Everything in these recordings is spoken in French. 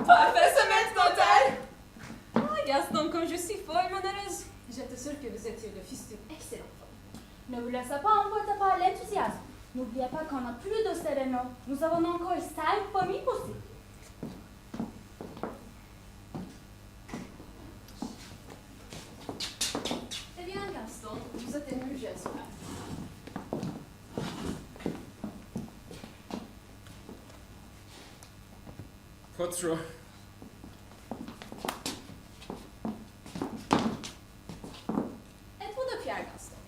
Parfait, ce maître dentelle. Ah, Gaston, comme je suis folle, mon heureuse. J'étais sûre que vous étiez le fils d'une excellente femme. Ne vous laissez pas emporter par l'enthousiasme. N'oubliez pas qu'on a plus de Sereno. Nous avons encore 5 familles possibles. Eh bien, Gaston, vous êtes ému, j'espère. Pas trop. Êtes-vous de pierre, Gaston?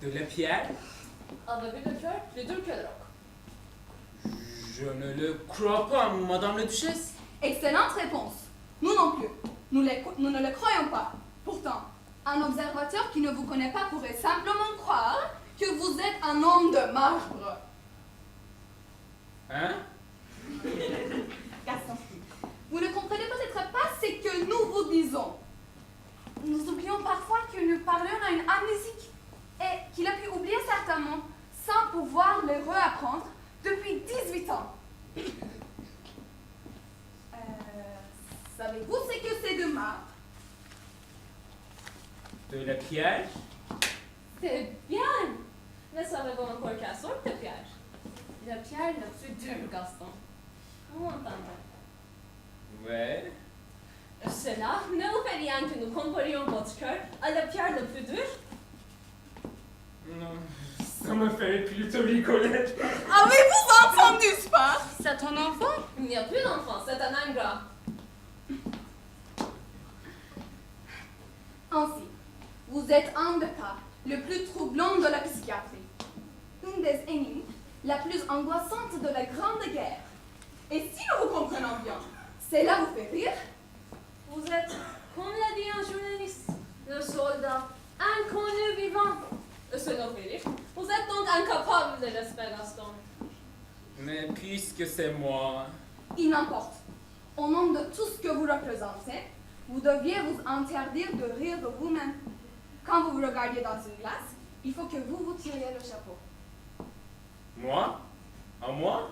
De la pierre? Avez-vous le cœur plus dur que le roc? Je ne le crois pas, Madame la Duchesse. Excellente réponse. Nous non plus. Nous ne le croyons pas. Pourtant, un observateur qui ne vous connaît pas pourrait simplement croire que vous êtes un homme de marbre. Hein? Gaston, vous ne comprenez peut-être pas ce que nous vous disons. Nous oublions parfois que nous parlions à une amnésique et qu'il a pu oublier certains mots sans pouvoir les réapprendre depuis 18 ans. Savez-vous ce que c'est de marbre? De la pierre? C'est bien! Mais savez-vous encore quelle sorte de pierre? La pierre la plus dure, Gaston. Vous entendez? Ouais. Cela ne vous fait rien que nous comparions votre cœur à la pierre la plus dure? Non, ça me fait plutôt rigoler. Avez-vous entendu ça? C'est ton enfant? Il n'y a plus d'enfant, c'est un ingrat. Ainsi, vous êtes un des cas le plus troublant de la psychiatrie. Une des énigmes la plus angoissante de la Grande Guerre. Et si nous vous comprenons bien, cela vous fait rire? Vous êtes, comme l'a dit un journaliste, le soldat inconnu vivant. Cela fait rire. Vous êtes donc incapable de respect, Gaston. Mais puisque c'est moi... Il n'importe. Au nom de tout ce que vous représentez, vous deviez vous interdire de rire de vous-même. Quand vous vous regardiez dans une glace, il faut que vous vous tiriez le chapeau. Moi? À moi?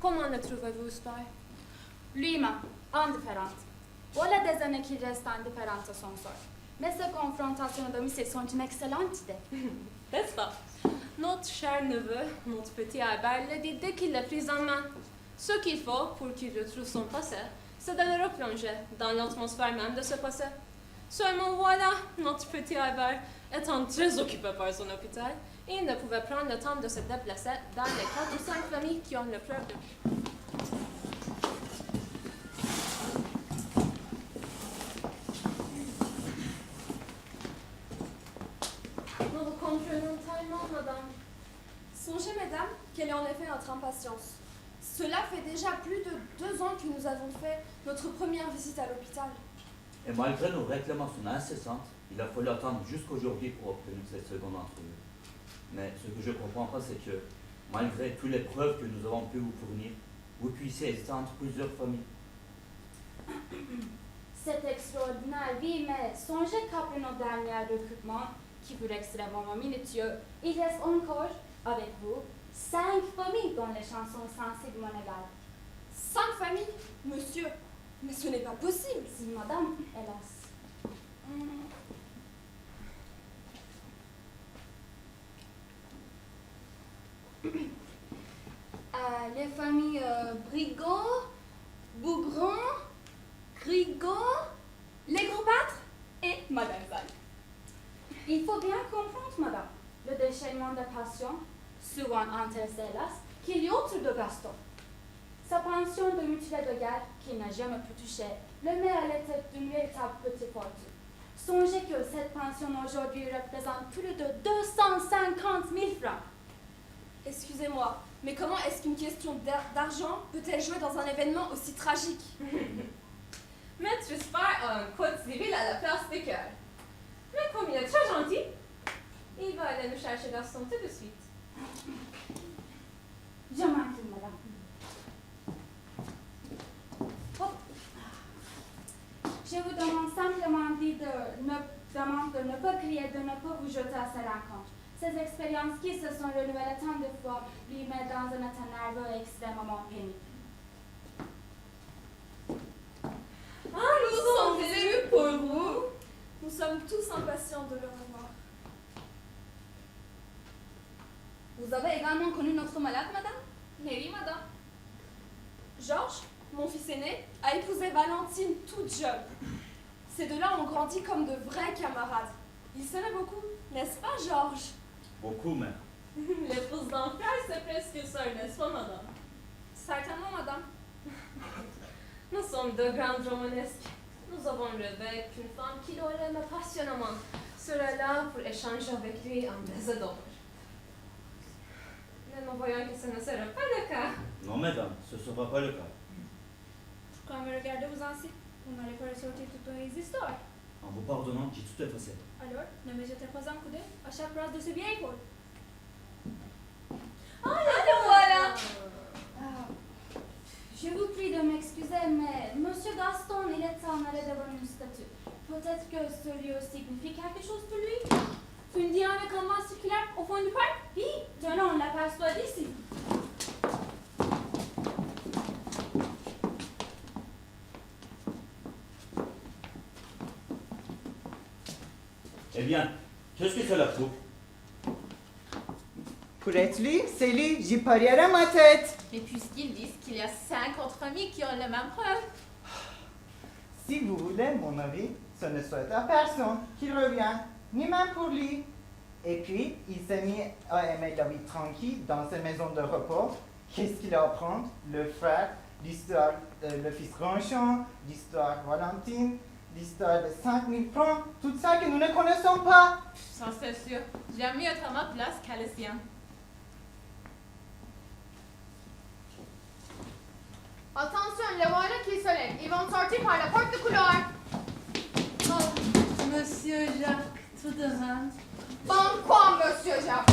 Comment le trouvez-vous, Spy? Lui-même, indifférente. Voilà des années qu'il reste indifférente à son sort. Mais ces confrontations à domicile sont une excellente idée. N'est-ce pas? Notre cher neveu, notre petit Albert, le dit dès qu'il l'a pris en main. Ce qu'il faut pour qu'il retrouve son passé, c'est de le replonger dans l'atmosphère même de ce passé. Seulement voilà, notre petit Albert étant très occupé par son hôpital, il ne pouvait prendre le temps de se déplacer dans les 4 ou 5 familles qui ont le preuve de lui. Nous vous comprenons tellement, madame. Songez, mesdames, quelle est en effet notre impatience. Cela fait déjà plus de 2 ans que nous avons fait notre première visite à l'hôpital. Et malgré nos réclamations incessantes, il a fallu attendre jusqu'aujourd'hui pour obtenir cette seconde entrevue. Mais ce que je ne comprends pas, c'est que, malgré toutes les preuves que nous avons pu vous fournir, vous puissiez hésiter entre plusieurs familles. C'est extraordinaire, oui, mais songez qu'après nos derniers recrutements, qui furent extrêmement minutieux, il reste encore, avec vous, 5 familles dont les chances sont sensiblement égales. 5 familles? Monsieur, mais ce n'est pas possible. Si, madame, hélas. Les familles Brigot, Bougron, Grigot, les Gros-Pâtres et Madame Val. Il faut bien comprendre, madame, le déchaînement de passion, souvent intéressé, hélas, qu'il y a autour de Gaston. Sa pension de mutuelle de guerre, qu'il n'a jamais pu toucher, le met à la tête d'une véritable petite fortune. Songez que cette pension aujourd'hui représente plus de 250 000 francs. Excusez-moi, mais comment est-ce qu'une question d'argent peut-elle jouer dans un événement aussi tragique? Maître Spy a un code civil à la place des cœurs. Mais comme il est très gentil, il va aller nous chercher Gaston tout de suite. Je m'incline, madame. Je vous demande simplement de ne pas crier, de ne pas vous jeter à ces rencontres. Ces expériences qui se sont renouvelées tant de fois lui mettent dans un état nerveux extrêmement pénible. Ah, nous sommes émus pour vous. Nous sommes tous impatients de le revoir. Vous avez également connu notre malade, madame? Mais oui, madame. Georges, mon fils aîné, a épousé Valentine toute jeune. Ces deux-là ont grandi comme de vrais camarades. Ils s'aimaient beaucoup, n'est-ce pas, Georges? Beaucoup même. L'épouse d'un frère, c'est presque ça, n'est-ce pas, madame? Certainement, madame. Nous sommes deux grandes romanesques. Nous avons rêvé qu'une femme qui nous aime passionnément serait là pour échanger avec lui un baiser d'or. Mais nous voyons que ce ne sera pas le cas. Non, madame, ce ne sera pas le cas. Quand me regardez-vous ainsi, vous n'allez pas ressortir toutes les histoires. En vous pardonnant, j'ai tout effacé. Alors, ne me jetez pas un coup d'œil à chaque phrase de ce vieil Paul. Voilà. Je vous prie de m'excuser, mais Monsieur Gaston, il est en arrêt devant une statue. Peut-être que ce lieu signifie quelque chose pour lui. Une dynamique en circulaire au fond du parc? Oui, tenons, on l'aperçoit d'ici. Eh bien, qu'est-ce que cela prouve? Pour être lui, c'est lui, j'y parierais ma tête. Et puisqu'ils disent qu'il y a 5 autres amis qui ont la même preuve. Si vous voulez mon avis, ce ne souhaite à personne qu'il revienne, ni même pour lui. Et puis, il s'est mis à aimer la vie tranquille dans sa maison de repos. Qu'est-ce qu'il a à apprendre? Le frère, l'histoire de le fils Ronchon, l'histoire Valentine, l'histoire de 5000 francs, tout ça que nous ne connaissons pas. Ça c'est sûr. J'aime mieux être à ma place qu'à la sienne. Attention, les voilà qui se lèvent. Ils vont sortir par la porte de couloir. Oh, Monsieur Jacques, tout de même. Bon quoi, Monsieur Jacques?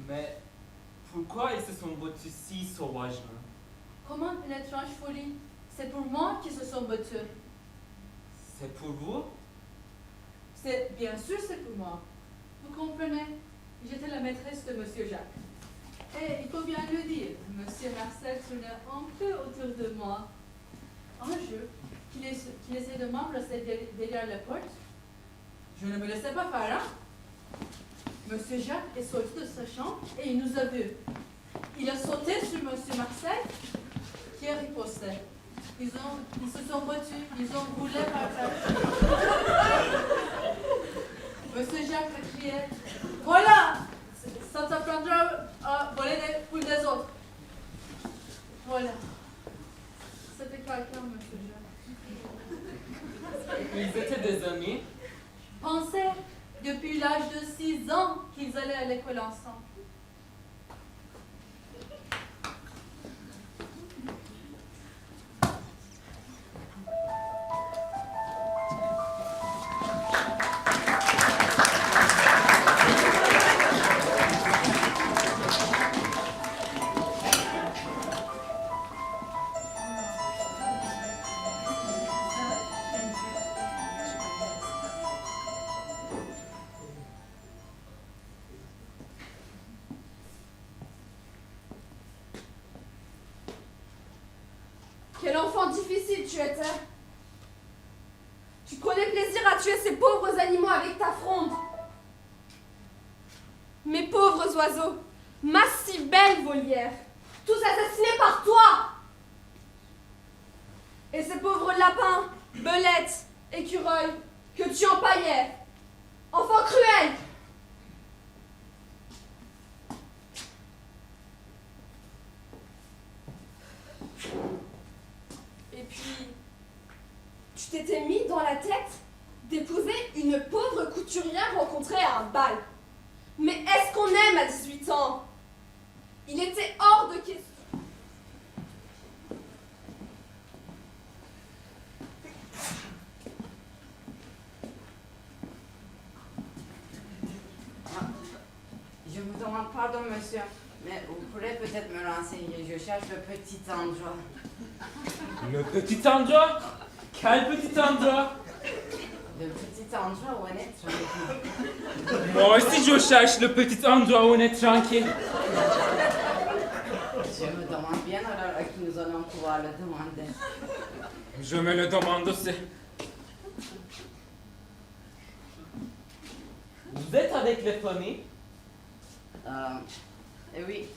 Mais pourquoi ils se sont battus si sauvagement? Comment une étrange folie. C'est pour moi qu'ils se sont battus. C'est pour vous? C'est bien sûr c'est pour moi. Vous comprenez? J'étais la maîtresse de Monsieur Jacques. Et il faut bien le dire, Monsieur Marcel tournait un peu autour de moi. Un jour, qu'il essayait de m'embrasser derrière la porte, je ne me laissais pas faire, hein? Monsieur Jacques est sorti de sa chambre et il nous a vus. Il a sauté sur Monsieur Marcel, qui a riposté. Ils se sont battus, ils ont roulé par terre. Monsieur Jacques a crié « Voilà! Ça t'apprendra à voler des poules des autres. » Voilà. C'était quelqu'un, Monsieur Jacques. Ils étaient des amis? Pensez, depuis l'âge de 6 ans, qu'ils allaient à l'école ensemble. suicide tu étais. Tu prenais plaisir à tuer ces pauvres animaux avec ta fronde. Mes pauvres oiseaux, ma si belle volière, tous assassinés par toi. Et ces pauvres lapins, belettes, écureuils, que tu empaillais. Enfant cruel! Et puis, tu t'étais mis dans la tête d'épouser une pauvre couturière rencontrée à un bal. Mais est-ce qu'on aime à 18 ans? Il était hors de question. Je vous demande pardon, monsieur, mais vous pourrez peut-être me renseigner. Je cherche le petit endroit. Le petit endroit? Quel petit endroit? Le petit endroit où on est tranquille. Moi aussi je cherche le petit endroit où on est tranquille. Je me demande bien alors à qui nous allons pouvoir le demander. Je me le demande aussi. Vous êtes avec les familles? Oui.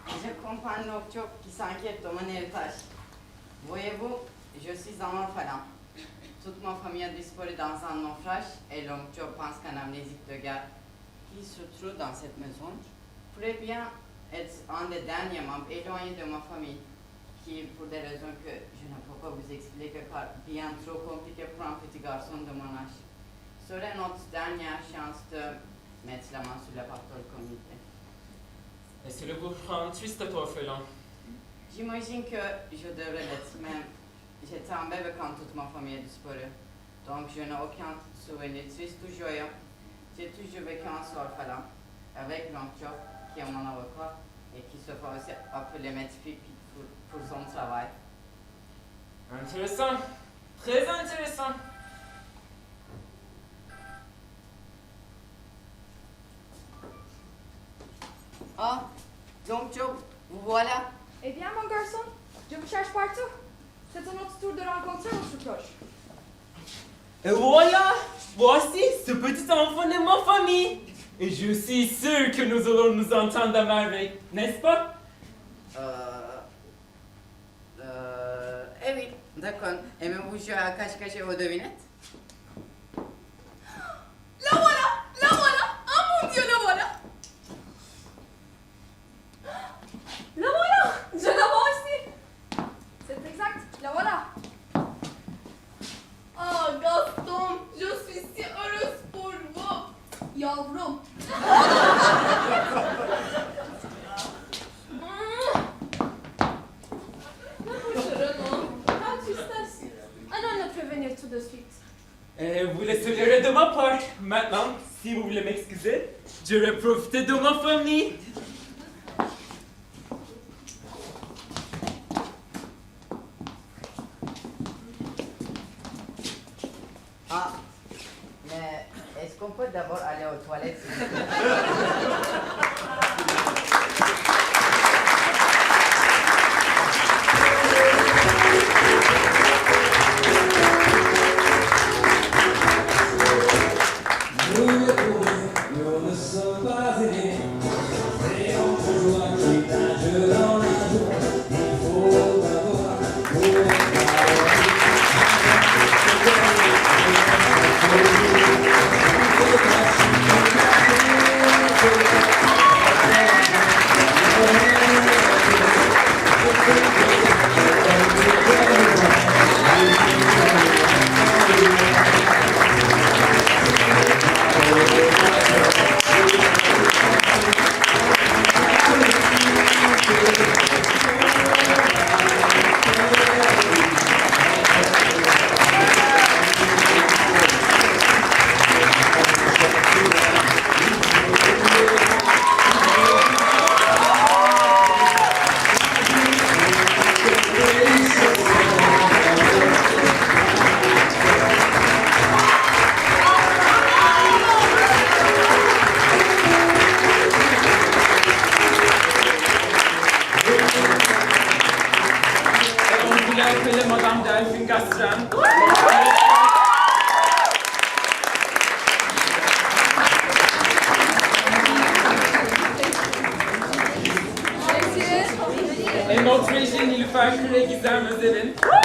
Je comprends Nocturne qui s'inquiète de mon héritage. Voyez-vous, je suis un orphelin. Toute ma famille a disparu dans un naufrage et l'oncle pense qu'un amnésique de guerre qui se trouve dans cette maison pourrait bien être un des derniers membres éloignés de ma famille qui, pour des raisons que je ne peux pas vous expliquer car bien trop compliquées pour un petit garçon de mon âge, serait notre dernière chance de mettre la main sur la parole comité. Et c'est le vous rend triste orphelin. J'imagine que je devrais l'être, mais j'étais un bébé quand toute ma famille a disparu. Donc je n'ai aucun souvenir triste ou joyeux. J'ai toujours vécu en orphelin, avec l'oncle qui est mon avocat et qui se fait aussi appeler maître Pipi pour son travail. Intéressant. Très intéressant. Ah, l'oncle, vous voilà. Eh bien, mon garçon, je vous cherche partout. C'est à notre tour de rencontrer notre cloche. Et voilà, voici ce petit enfant de ma famille. Et je suis sûr que nous allons nous entendre à merveille, n'est-ce pas? Eh oui, d'accord. Aimez-vous jouer à cache-cache aux devinettes? La voilà! La voilà! Oh mon Dieu, la voilà! La voilà! Je la vois aussi! C'est exact, la voilà. Oh Gaston, je suis si heureuse pour vous! Yavrum! Quelle tristesse. Allons le prévenir tout de suite. Et vous laisserez de ma part. Maintenant, si vous voulez m'excuser, je vais profiter de ma famille. Ah, mais est-ce qu'on peut d'abord aller aux toilettes s'il vous plaît? Nous ne sommes pas aimés, et on peut jouer un petit nage dans la joie. Il faut avoir pour Gastran. Et notre régime, il fait que les Gizem Özevin.